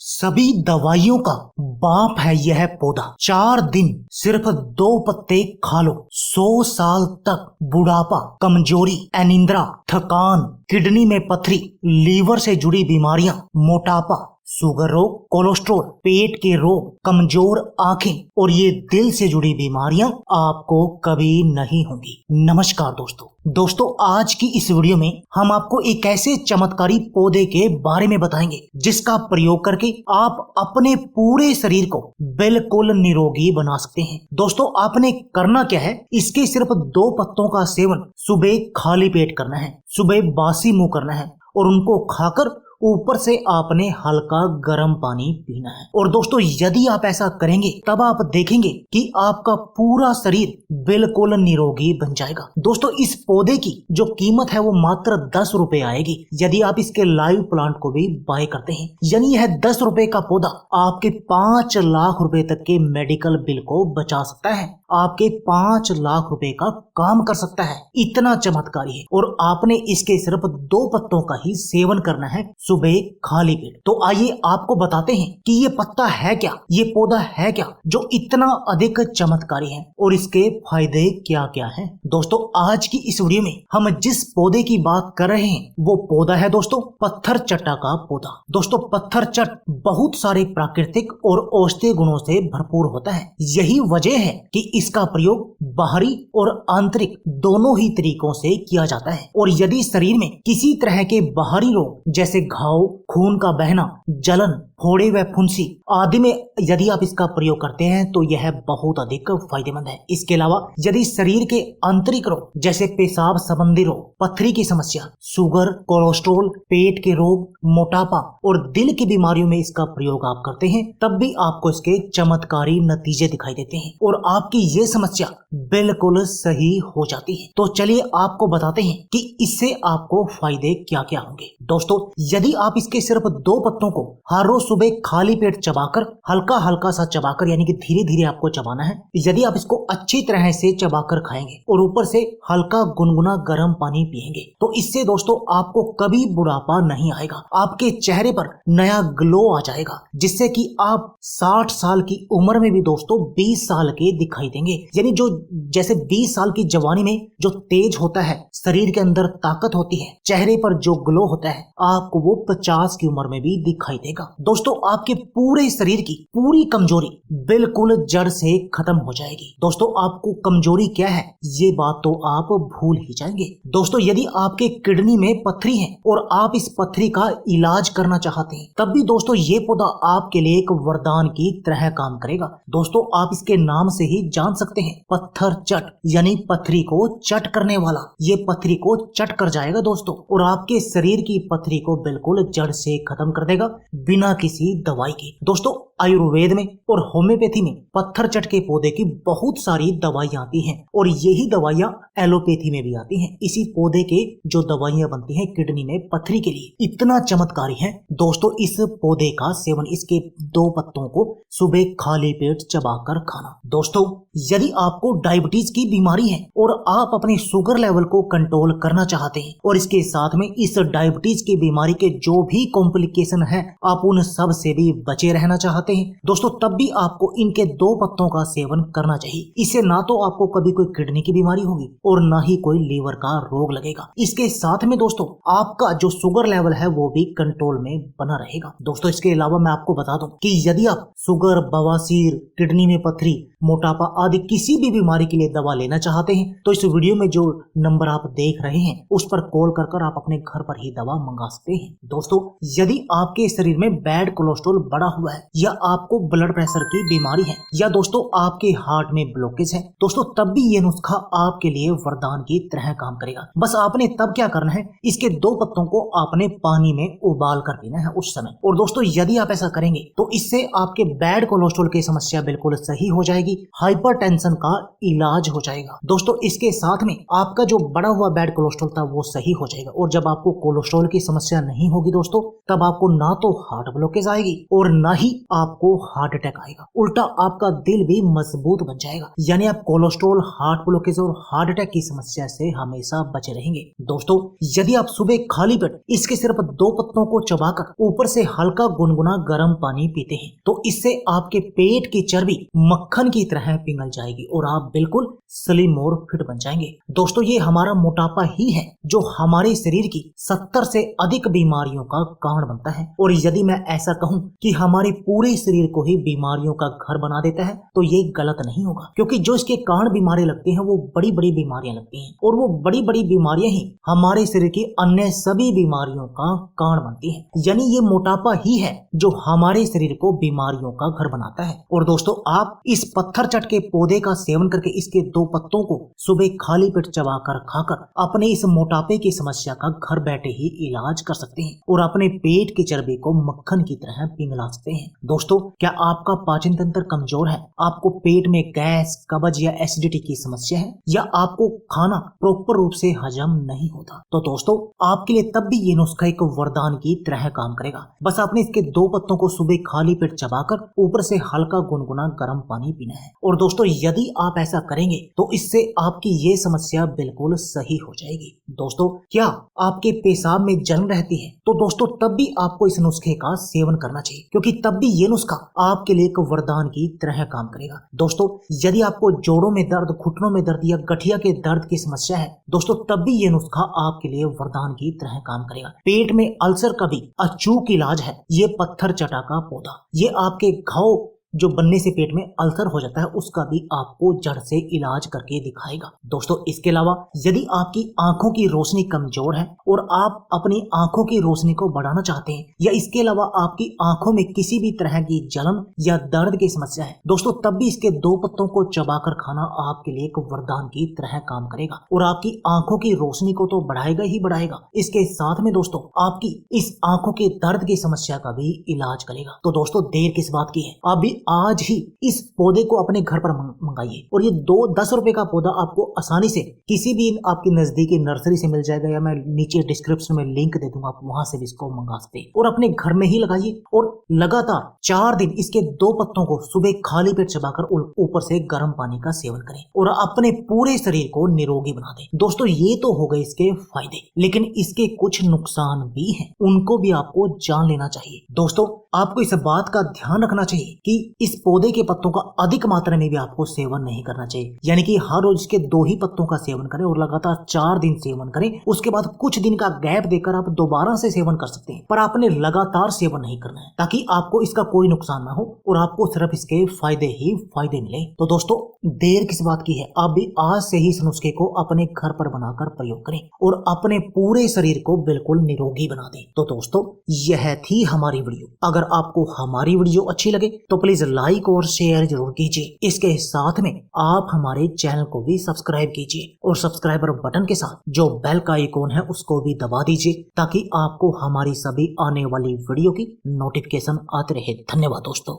सभी दवाइयों का बाप है यह पौधा। 4 दिन सिर्फ 2 पत्ते खा लो, 100 साल तक बुढ़ापा, कमजोरी, अनिद्रा, थकान, किडनी में पथरी, लीवर से जुड़ी बीमारियां, मोटापा, शुगर रोग, कोलेस्ट्रॉल, पेट के रोग, कमजोर आंखें और ये दिल से जुड़ी बीमारियां आपको कभी नहीं होंगी। नमस्कार दोस्तों, आज की इस वीडियो में हम आपको एक ऐसे चमत्कारी पौधे के बारे में बताएंगे जिसका प्रयोग करके आप अपने पूरे शरीर को बिल्कुल निरोगी बना सकते हैं। दोस्तों, आपने करना क्या है, इसके सिर्फ 2 पत्तों का सेवन सुबह खाली पेट करना है, सुबह बासी मुंह करना है और उनको खाकर ऊपर से आपने हल्का गर्म पानी पीना है। और दोस्तों, यदि आप ऐसा करेंगे तब आप देखेंगे कि आपका पूरा शरीर बिल्कुल निरोगी बन जाएगा। दोस्तों, इस पौधे की जो कीमत है वो मात्र 10 रुपए आएगी यदि आप इसके लाइव प्लांट को भी बाय करते हैं। यानी यह 10 रुपए का पौधा आपके 5 लाख रुपए तक के मेडिकल बिल को बचा सकता है, आपके 5 लाख रुपए का काम कर सकता है। इतना चमत्कारी है और आपने इसके सिर्फ 2 पत्तों का ही सेवन करना है सुबह खाली पेट। तो आइए आपको बताते हैं कि ये पत्ता है क्या, ये पौधा है क्या जो इतना अधिक चमत्कारी है और इसके फायदे क्या क्या हैं। दोस्तों, आज की इस वीडियो में हम जिस पौधे की बात कर रहे हैं वो पौधा है दोस्तों पत्थर चट्टा का पौधा। दोस्तों, पत्थर चट बहुत सारे प्राकृतिक और औषधीय गुणों से भरपूर होता है। यही वजह है कि इसका प्रयोग बाहरी और आंतरिक दोनों ही तरीकों से किया जाता है। और यदि शरीर में किसी तरह के बाहरी रोग जैसे घाव, खून का बहना, जलन, फोड़े व फुंसी आदि में यदि आप इसका प्रयोग करते हैं तो यह बहुत अधिक फायदेमंद है। इसके अलावा यदि शरीर के आंतरिक रोग जैसे पेशाब संबंधी रोग, पथरी की समस्या, शुगर, कोलेस्ट्रॉल, पेट के रोग, मोटापा और दिल की बीमारियों में इसका प्रयोग आप करते हैं तब भी आपको इसके चमत्कारी नतीजे दिखाई देते हैं और आपकी ये समस्या बिल्कुल सही हो जाती है। तो चलिए आपको बताते हैं कि इससे आपको फायदे क्या क्या होंगे। दोस्तों, यदि आप इसके सिर्फ 2 पत्तों को हर रोज सुबह खाली पेट चबाकर हल्का हल्का सा चबाकर यानी कि धीरे धीरे आपको चबाना है, यदि आप इसको अच्छी तरह से चबाकर खाएंगे और ऊपर से हल्का गुनगुना गर्म पानी पिएंगे तो इससे दोस्तों आपको कभी बुढ़ापा नहीं आएगा। आपके चेहरे पर नया ग्लो आ जाएगा जिससे कि आप 60 साल की उम्र में भी दोस्तों 20 साल के दिखाई देंगे। यानी जो जैसे 20 साल की जवानी में जो तेज होता है, शरीर के अंदर ताकत होती है, चेहरे पर जो ग्लो होता है, आपको वो 50 की उम्र में भी दिखाई देगा। दोस्तों, आपके पूरे शरीर की पूरी कमजोरी बिल्कुल जड़ से खत्म हो जाएगी। दोस्तों, आपको कमजोरी क्या है ये बात तो आप भूल ही जाएंगे। दोस्तों, यदि आपके किडनी में पथरी है और आप इस पथरी का इलाज करना चाहते हैं तब भी दोस्तों ये पौधा आपके लिए एक वरदान की तरह काम करेगा। दोस्तों, आप इसके नाम से ही जान सकते हैं, पत्थर चट यानी पथरी को चट करने वाला। ये पथरी को चट कर जाएगा दोस्तों और आपके शरीर की पथरी को बिल्कुल जड़ से खत्म कर देगा बिना किसी दवाई के। दोस्तों, आयुर्वेद में और होम्योपैथी में पत्थर चट के पौधे की बहुत सारी दवाइयां आती हैं और यही दवाइयां एलोपैथी में भी आती हैं। इसी पौधे के जो दवाइयां बनती हैं किडनी में पथरी के लिए, इतना चमत्कारी है दोस्तों इस पौधे का सेवन, इसके 2 पत्तों को सुबह खाली पेट चबाकर खाना। दोस्तों, यदि आपको डायबिटीज की बीमारी है और आप अपने शुगर लेवल को कंट्रोल करना चाहते हैं और इसके साथ में इस डायबिटीज की बीमारी के जो भी कॉम्प्लिकेशन है आप उन सब से भी बचे रहना चाहते हैं दोस्तों, तब भी आपको इनके 2 पत्तों का सेवन करना चाहिए। इससे ना तो आपको कभी कोई किडनी की बीमारी होगी और ना ही कोई लीवर का रोग लगेगा। इसके साथ में दोस्तों आपका जो शुगर लेवल है वो भी कंट्रोल में बना रहेगा। दोस्तों, इसके अलावा मैं आपको बता दूं कि यदि आप शुगर, बवासीर, किडनी में पथरी, मोटापा आदि किसी भी बीमारी के लिए दवा लेना चाहते हैं तो इस वीडियो में जो नंबर आप देख रहे हैं उस पर कॉल कर आप अपने घर पर ही दवा मंगा सकते हैं। दोस्तों, यदि आपके शरीर में बैड कोलेस्ट्रॉल बढ़ा हुआ है या आपको ब्लड प्रेशर की बीमारी है या दोस्तों आपके हार्ट में ब्लॉकेज है दोस्तों, तब भी ये नुस्खा आपके लिए वरदान की तरह काम करेगा। बस आपने तब क्या करना है, इसके 2 पत्तों को आपने पानी में उबाल कर पीना है उस समय। और दोस्तों, यदि आप ऐसा करेंगे तो इससे आपके बैड कोलेस्ट्रॉल की समस्या बिल्कुल सही हो जाएगी जाएगी, हाइपरटेंशन का इलाज हो जाएगा। दोस्तों इसके साथ में आपका जो बढ़ा हुआ बैड कोलेस्ट्रॉल था वो सही हो जाएगा, और जब आपको कोलेस्ट्रॉल की समस्या नहीं होगी दोस्तों, तब आपको ना तो हार्ट ब्लॉकेज आएगी और ना ही आपको हार्ट अटैक आएगा। उल्टा आपका दिल भी मजबूत बन जाएगा। यानी आप कोलेस्ट्रॉल, हार्ट ब्लॉकेज और हार्ट अटैक की समस्या से हमेशा बचे रहेंगे। दोस्तों यदि आप सुबह खाली पेट इसके सिर्फ 2 पत्तों को चबाकर ऊपर से हल्का गुनगुना गर्म पानी पीते हैं तो इससे आपके पेट की चर्बी मक्खन की तरह पिघल जाएगी और आप बिल्कुल स्लिम और फिट बन जाएंगे। दोस्तों ये हमारा मोटापा ही है जो हमारे शरीर की 70 से अधिक बीमारियों का कारण बनता है। और यदि मैं ऐसा कहूं कि हमारे पूरे शरीर को ही बीमारियों का घर बना देता है तो ये गलत नहीं होगा, क्योंकि जो इसके कारण बीमारी लगती हैं वो बड़ी बड़ी बीमारियां लगती हैं, और वो बड़ी बड़ी बीमारियां ही हमारे शरीर की अन्य सभी बीमारियों का कारण बनती हैं। यानी ये मोटापा ही है जो हमारे शरीर को बीमारियों का घर बनाता है। और दोस्तों आप इस पत्थर चट के पौधे का सेवन करके इसके 2 पत्तों को सुबह खाली पेट चबाकर खाकर अपने इस मोटापे की समस्या का घर बैठे ही इलाज कर सकते हैं और अपने पेट की चर्बी को मक्खन की तरह पिघला सकते हैं। दोस्तों क्या आपका पाचन तंत्र कमजोर है, आपको पेट में गैस, कब्ज या एसिडिटी की समस्या है, या आपको खाना प्रॉपर रूप से हजम नहीं होता, तो दोस्तों आपके लिए तब भी ये नुस्खा एक वरदान की तरह काम करेगा। बस आपने इसके 2 पत्तों को सुबह खाली पेट चबाकर ऊपर से हल्का गुनगुना गर्म पानी पीना है। और दोस्तों यदि आप ऐसा करेंगे तो इससे आपकी ये समस्या बिल्कुल सही हो जाएगी। दोस्तों क्या आपके पेशाब में जलन रहती है तो दोस्तों तब भी आपको इस नुस्खे का सेवन करना चाहिए, क्योंकि तब भी ये नुस्खा आपके लिए एक वरदान की तरह काम करेगा। दोस्तों यदि आपको जोड़ों में दर्द, घुटनों में दर्द या गठिया के दर्द की समस्या है दोस्तों, तब भी ये नुस्खा आपके लिए वरदान की तरह काम करेगा। पेट में अल्सर का भी अचूक इलाज है ये पत्थर चटा का पौधा। ये आपके घाव जो बनने से पेट में अल्सर हो जाता है उसका भी आपको जड़ से इलाज करके दिखाएगा। दोस्तों इसके अलावा यदि आपकी आंखों की रोशनी कमजोर है और आप अपनी आंखों की रोशनी को बढ़ाना चाहते हैं, या इसके अलावा आपकी आंखों में किसी भी तरह की जलन या दर्द की समस्या है दोस्तों, तब भी इसके 2 पत्तों को चबाकर खाना आपके लिए एक वरदान की तरह काम करेगा और आपकी आंखों की रोशनी को तो बढ़ाएगा ही बढ़ाएगा, इसके साथ में दोस्तों आपकी इस आंखों के दर्द की समस्या का भी इलाज करेगा। तो दोस्तों देर किस बात की है, आप भी आज ही इस पौधे को अपने घर पर मंगाइए। और ये 10 रुपए का पौधा आपको आसानी से किसी भी आपकी नजदीकी नर्सरी से मिल जाएगा, या मैं नीचे डिस्क्रिप्शन में लिंक दे दूंगा, आप वहां से भी इसको मंगा सकते हैं और अपने घर में ही लगाइए। और लगातार 4 दिन इसके 2 पत्तों को सुबह खाली पेट चबाकर ऊपर से गर्म पानी का सेवन करें और अपने पूरे शरीर को निरोगी बना दें। दोस्तों ये तो हो गए इसके फायदे, लेकिन इसके कुछ नुकसान भी हैं, उनको भी आपको जान लेना चाहिए। दोस्तों आपको इस बात का ध्यान रखना चाहिए कि इस पौधे के पत्तों का अधिक मात्रा में भी आपको सेवन नहीं करना चाहिए। यानी कि हर रोज इसके 2 ही पत्तों का सेवन करें और लगातार 4 दिन सेवन करें। उसके बाद कुछ दिन का गैप देकर आप दोबारा से सेवन कर सकते हैं, पर आपने लगातार सेवन नहीं करना है ताकि आपको इसका कोई नुकसान ना हो और आपको सिर्फ इसके फायदे ही फायदे मिले। तो दोस्तों देर किस बात की है, आप भी आज से ही इस नुस्खे को अपने घर पर बनाकर प्रयोग करें और अपने पूरे शरीर को बिल्कुल निरोगी बना दें। तो दोस्तों यह थी हमारी वीडियो। अगर आपको हमारी वीडियो अच्छी लगे तो प्लीज लाइक और शेयर जरूर कीजिए। इसके साथ में आप हमारे चैनल को भी सब्सक्राइब कीजिए और सब्सक्राइबर बटन के साथ जो बेल का आइकॉन है उसको भी दबा दीजिए ताकि आपको हमारी सभी आने वाली वीडियो की नोटिफिकेशन आते रहे। धन्यवाद दोस्तों।